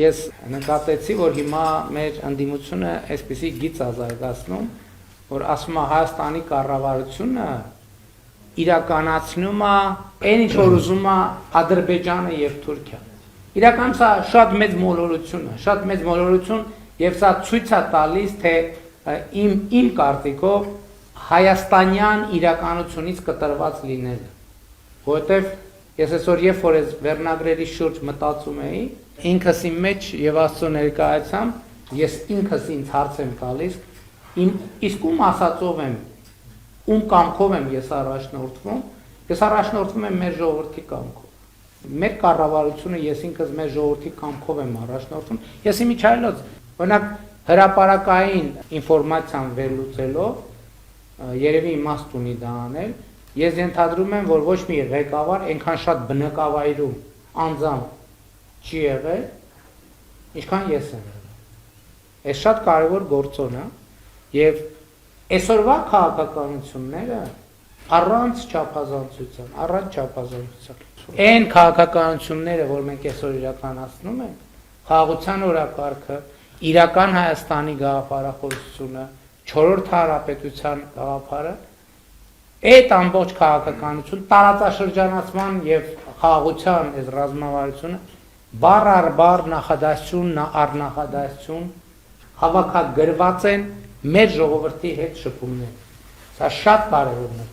ես նկատեցի, որ հիմա մեր ընդդիմությունը այսպեսի գիծ ազարգացնում, որ ասում է Հայաստանի կառավարությունը իրականացնում է այն ինչ որ ուզում է Ադրբեջանը եւ Թուրքիան։ Իրականում սա շատ մեծ մոլորություն եւ սա ցույց է տալիս, թե իմ կարծիքով հայաստանյան իրականությունից կտրված լինելը, որովհետեւ ես այսօր երբ որ այս վերնագրերի շուրջ մտածում էի, ինքս իմ մեջ եւ Աստծո ներկայությամբ ես ինքս ինձ հարց եմ տալիս, իսկ ում ասածով եմ, ում կամքով եմ ես առաջնորդվում եմ մեր ժողովրդի կամքով։ Մեր կառավարությունը ես ինքս մեր ժողովրդի կամքով եմ առաջնորդվում։ Ես իմիջայլոց, օրինակ հրապարակային ինֆորմացիան վերլուծելով, երևի իմաստ ունի դա անել, ես ենթադրում եմ, որ ոչ մի ղեկավար այնքան շատ բնակավայրում անձամբ չի եղել, ինչքան ես եմ եղել։ Այս շատ կարևոր գործոն է, եւ այսօրվա քաղաքականությունները առանց չափազանցության, այն քաղաքականությունները, որ մենք այսօր իրականացնում ենք, խաղաղության օրակարգը, իրական Հայաստանի գաղափարախոսությունը, 4-րդ հանրապետության գաղափարը, այդ ամբողջ քաղաքականություն, տարածաշրջանացման եւ խաղաղության այս ռազմավարությունը բառ առ բառ նախադասություն առ նախադասություն հավաքագրված են մեր ժողովրդի հետ շփումներ։ Սա շատ կարևոր է։